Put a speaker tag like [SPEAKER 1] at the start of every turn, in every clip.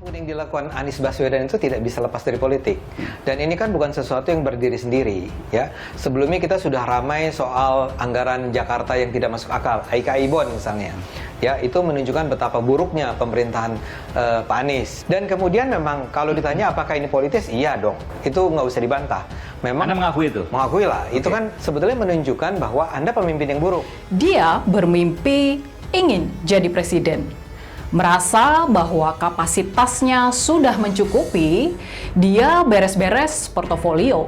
[SPEAKER 1] Yang dilakukan Anies Baswedan itu tidak bisa lepas dari politik, dan ini kan bukan sesuatu yang berdiri sendiri, ya. Sebelumnya kita sudah ramai soal anggaran Jakarta yang tidak masuk akal, AIKI Bond misalnya, ya, itu menunjukkan betapa buruknya pemerintahan Pak Anies. Dan kemudian memang kalau ditanya apakah ini politis, iya dong, itu nggak usah dibantah. Memang
[SPEAKER 2] Anda mengakui itu?
[SPEAKER 1] Mengakui lah, itu kan sebetulnya menunjukkan bahwa Anda pemimpin yang buruk.
[SPEAKER 3] Dia bermimpi ingin jadi presiden. Merasa bahwa kapasitasnya sudah mencukupi, dia beres-beres portofolio.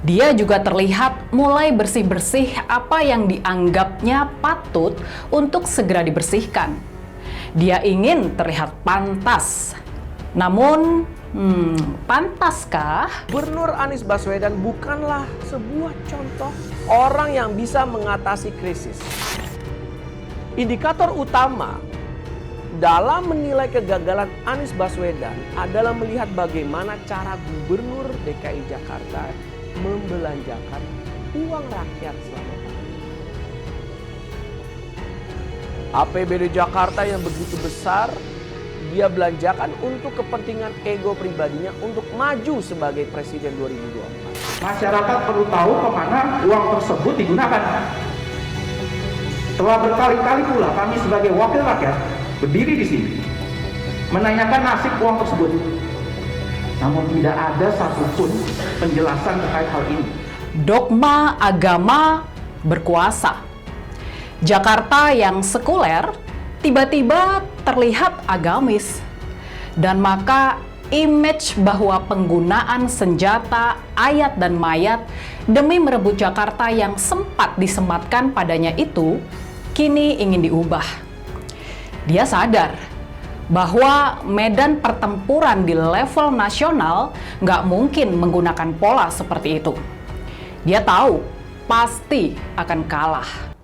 [SPEAKER 3] Dia juga terlihat mulai bersih-bersih apa yang dianggapnya patut untuk segera dibersihkan. Dia ingin terlihat pantas. Namun, pantaskah?
[SPEAKER 4] Gubernur Anies Baswedan bukanlah sebuah contoh orang yang bisa mengatasi krisis. Indikator utama dalam menilai kegagalan Anies Baswedan adalah melihat bagaimana cara Gubernur DKI Jakarta membelanjakan uang rakyat selama pandemi. APBD Jakarta yang begitu besar, dia belanjakan untuk kepentingan ego pribadinya untuk maju sebagai Presiden 2024.
[SPEAKER 5] Masyarakat perlu tahu kemana uang tersebut digunakan. Telah berkali-kali pula kami sebagai wakil rakyat berdiri di sini menanyakan nasib uang tersebut, namun tidak ada satupun penjelasan terkait hal ini.
[SPEAKER 3] Dogma agama berkuasa. Jakarta yang sekuler tiba-tiba terlihat agamis, dan maka image bahwa penggunaan senjata, ayat dan mayat demi merebut Jakarta yang sempat disematkan padanya itu kini ingin diubah. Dia sadar bahwa medan pertempuran di level nasional nggak mungkin menggunakan pola seperti itu. Dia tahu pasti akan kalah.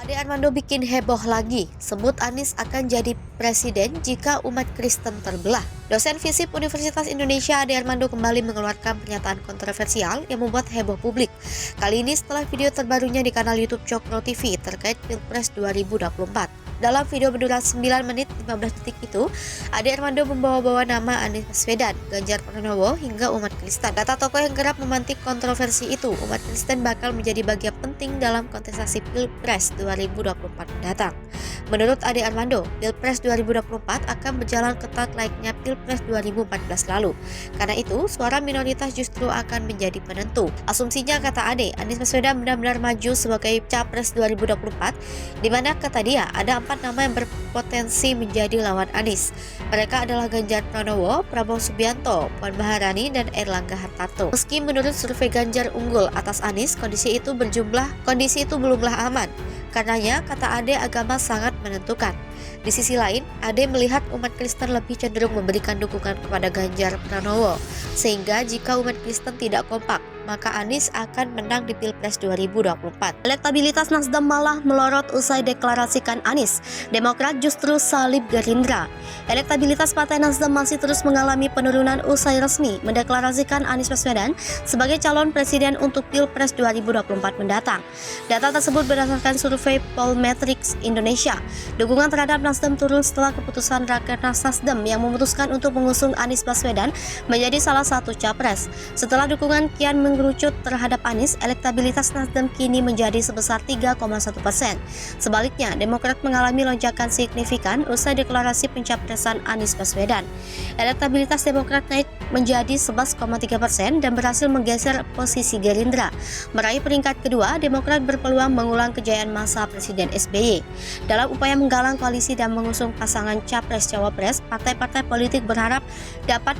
[SPEAKER 6] Ade Armando bikin heboh lagi, sebut Anies akan jadi presiden jika umat Kristen terbelah. Dosen FISIP Universitas Indonesia Ade Armando kembali mengeluarkan pernyataan kontroversial yang membuat heboh publik. Kali ini setelah video terbarunya di kanal YouTube Cokro TV terkait Pilpres 2024. Dalam video berdurasi 9 menit 15 detik itu, Ade Armando membawa-bawa nama Anies Baswedan, Ganjar Pranowo, hingga umat Kristen. Kata tokoh yang kerap memantik kontroversi itu, umat Kristen bakal menjadi bagian penting dalam kontestasi Pilpres 2024 mendatang. Menurut Ade Armando, Pilpres 2024 akan berjalan ketat layaknya Pilpres 2014 lalu. Karena itu, suara minoritas justru akan menjadi penentu. Asumsinya, kata Ade, Anies Baswedan benar-benar maju sebagai Capres 2024, di mana kata dia ada 4 nama yang berpotensi menjadi lawan Anies. Mereka adalah Ganjar Pranowo, Prabowo Subianto, Puan Maharani, dan Erlangga Hartarto. Meski menurut survei Ganjar unggul atas Anies, kondisi itu belumlah aman. Karenanya, kata Ade, agama sangat menentukan. Di sisi lain, Ade melihat umat Kristen lebih cenderung memberikan dukungan kepada Ganjar Pranowo. Sehingga jika umat Kristen tidak kompak, maka Anies akan menang di Pilpres 2024. Elektabilitas Nasdem malah melorot usai deklarasikan Anies. Demokrat justru salib Gerindra. Elektabilitas Partai Nasdem masih terus mengalami penurunan usai resmi mendeklarasikan Anies Baswedan sebagai calon presiden untuk Pilpres 2024 mendatang. Data tersebut berdasarkan survei Pollmetrics Indonesia. Dukungan terhadap Nasdem turun setelah keputusan Rakernas Nasdem yang memutuskan untuk mengusung Anies Baswedan menjadi salah satu capres. Setelah dukungan kian mengerucut terhadap Anies, elektabilitas Nasdem kini menjadi sebesar 3,1%. Sebaliknya, Demokrat mengalami lonjakan signifikan usai deklarasi pencapresan Anies Baswedan. Elektabilitas Demokrat naik menjadi 11,3% dan berhasil menggeser posisi Gerindra. Meraih peringkat kedua, Demokrat berpeluang mengulang kejayaan masa Presiden SBY. Dalam upaya menggalang koalisi dan mengusung pasangan capres-cawapres, partai-partai politik berharap dapat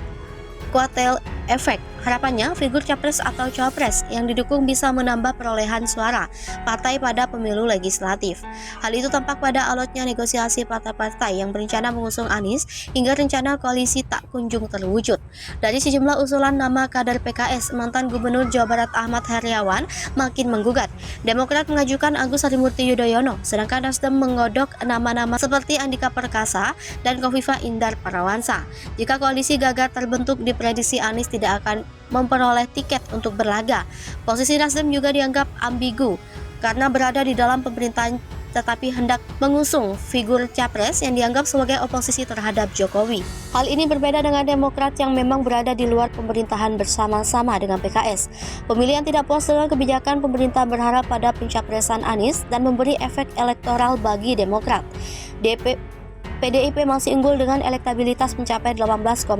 [SPEAKER 6] kuatel efek. Harapannya, figur capres atau cawapres yang didukung bisa menambah perolehan suara partai pada pemilu legislatif. Hal itu tampak pada alotnya negosiasi partai-partai yang berencana mengusung Anies hingga rencana koalisi tak kunjung terwujud. Dari sejumlah usulan nama kader PKS, mantan Gubernur Jawa Barat Ahmad Heriawan makin menggugat. Demokrat mengajukan Agus Harimurti Yudhoyono, sedangkan Nasdem menggodok nama-nama seperti Andika Perkasa dan Khofifah Indar Parawansa. Jika koalisi gagal terbentuk, diprediksi Anies tidak akan memperoleh tiket untuk berlaga. Posisi Nasdem juga dianggap ambigu karena berada di dalam pemerintahan tetapi hendak mengusung figur capres yang dianggap sebagai oposisi terhadap Jokowi. Hal ini berbeda dengan Demokrat yang memang berada di luar pemerintahan bersama-sama dengan PKS. Pemilih yang tidak puas dengan kebijakan pemerintah berharap pada pencapresan Anies dan memberi efek elektoral bagi Demokrat. PDIP masih unggul dengan elektabilitas mencapai 18,5%,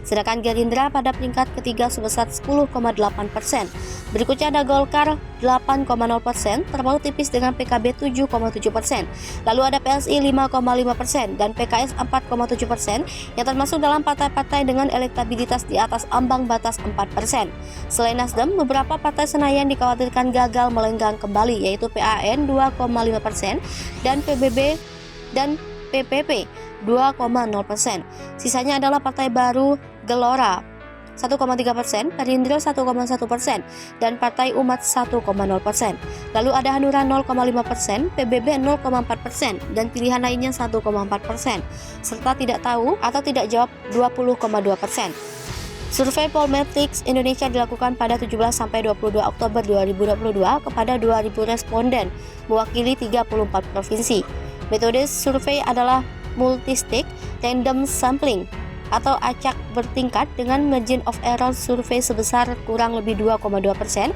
[SPEAKER 6] sedangkan Gerindra pada peringkat ketiga sebesar 10,8%. Berikutnya ada Golkar 8,0%, terpaut tipis dengan PKB 7,7%. Lalu ada PSI 5,5% dan PKS 4,7% yang termasuk dalam partai-partai dengan elektabilitas di atas ambang batas 4%. Selain Nasdem, beberapa partai Senayan dikhawatirkan gagal melenggang kembali, yaitu PAN 2,5% dan PBB dan PPP 2,0%. Sisanya adalah Partai Baru Gelora 1,3%, Gerindra 1,1%, dan Partai Umat 1,0%. Lalu ada Hanura 0,5%, PBB 0,4%, dan pilihan lainnya 1,4%, serta tidak tahu atau tidak jawab 20,2%. Survei Polmetrics Indonesia dilakukan pada 17-22 Oktober 2022 kepada 2.000 responden mewakili 34 provinsi. Metode survei adalah multistage random sampling atau acak bertingkat dengan margin of error survei sebesar kurang lebih 2,2%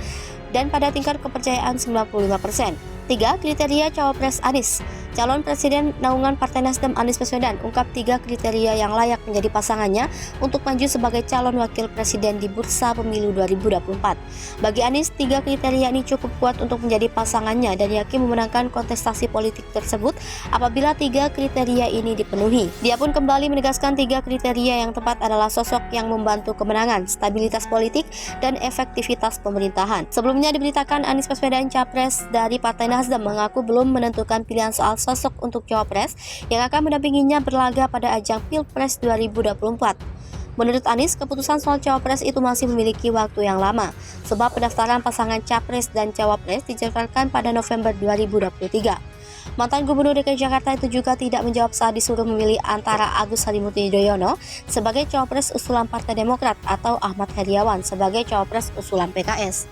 [SPEAKER 6] dan pada tingkat kepercayaan 95%. 3. Kriteria cawapres Anies. Calon Presiden naungan Partai Nasdem Anies Baswedan ungkap 3 kriteria yang layak menjadi pasangannya untuk maju sebagai calon wakil presiden di bursa pemilu 2024. Bagi Anies, 3 kriteria ini cukup kuat untuk menjadi pasangannya dan yakin memenangkan kontestasi politik tersebut apabila 3 kriteria ini dipenuhi. Dia pun kembali menegaskan 3 kriteria yang tepat adalah sosok yang membantu kemenangan, stabilitas politik, dan efektivitas pemerintahan. Sebelumnya diberitakan Anies Baswedan capres dari Partai Nasdem mengaku belum menentukan pilihan soal sosok untuk cawapres yang akan mendampinginya berlaga pada ajang Pilpres 2024. Menurut Anies, keputusan soal cawapres itu masih memiliki waktu yang lama, sebab pendaftaran pasangan capres dan cawapres dijadwalkan pada November 2023. Mantan Gubernur DKI Jakarta itu juga tidak menjawab saat disuruh memilih antara Agus Harimurti Yudhoyono sebagai cawapres usulan Partai Demokrat atau Ahmad Heriawan sebagai cawapres usulan PKS.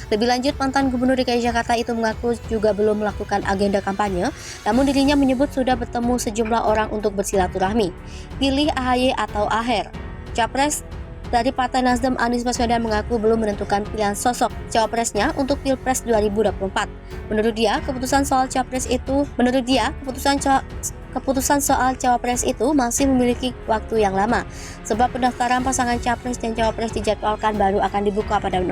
[SPEAKER 6] Lebih lanjut, mantan Gubernur DKI Jakarta itu mengaku juga belum melakukan agenda kampanye, namun dirinya menyebut sudah bertemu sejumlah orang untuk bersilaturahmi. Pilih AHY atau Aher. Capres dari Partai Nasdem Anies Baswedan mengaku belum menentukan pilihan sosok cawapresnya untuk Pilpres 2024. Menurut dia, keputusan soal cawapres itu masih memiliki waktu yang lama, sebab pendaftaran pasangan capres dan cawapres dijadwalkan baru akan dibuka pada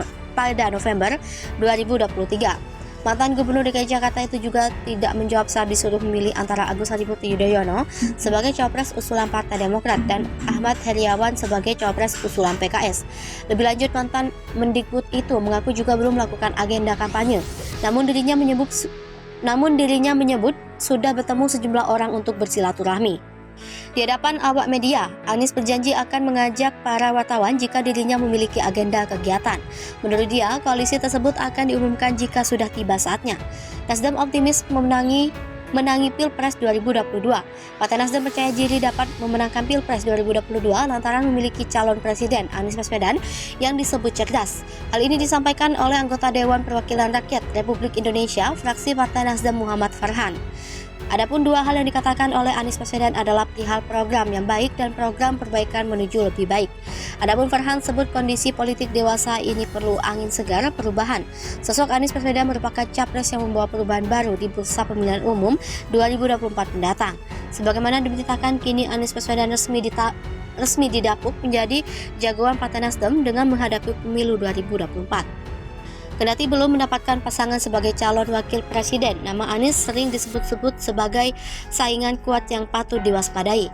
[SPEAKER 6] November 2023. Mantan Gubernur DKI Jakarta itu juga tidak menjawab saat disuruh memilih antara Agus Harimurti Yudhoyono sebagai cawapres usulan Partai Demokrat dan Ahmad Heriawan sebagai cawapres usulan PKS. Lebih lanjut, mantan Mendikbud itu mengaku juga belum melakukan agenda kampanye, namun dirinya menyebut sudah bertemu sejumlah orang untuk bersilaturahmi. Di hadapan awak media, Anies berjanji akan mengajak para wartawan jika dirinya memiliki agenda kegiatan. Menurut dia, koalisi tersebut akan diumumkan jika sudah tiba saatnya. Nasdem optimis menangi Pilpres 2022. Partai Nasdem percaya diri dapat memenangkan Pilpres 2022 lantaran memiliki calon presiden Anies Baswedan yang disebut cerdas. Hal ini disampaikan oleh anggota Dewan Perwakilan Rakyat Republik Indonesia, fraksi Partai Nasdem Muhammad Farhan. Adapun 2 hal yang dikatakan oleh Anies Baswedan adalah perihal program yang baik dan program perbaikan menuju lebih baik. Adapun Farhan sebut kondisi politik dewasa ini perlu angin segar perubahan. Sosok Anies Baswedan merupakan capres yang membawa perubahan baru di bursa pemilihan umum 2024 mendatang. Sebagaimana diberitakan, kini Anies Baswedan resmi didapuk menjadi jagoan Partai Nasdem dengan menghadapi pemilu 2024. Kendati belum mendapatkan pasangan sebagai calon wakil presiden, nama Anies sering disebut-sebut sebagai saingan kuat yang patut diwaspadai.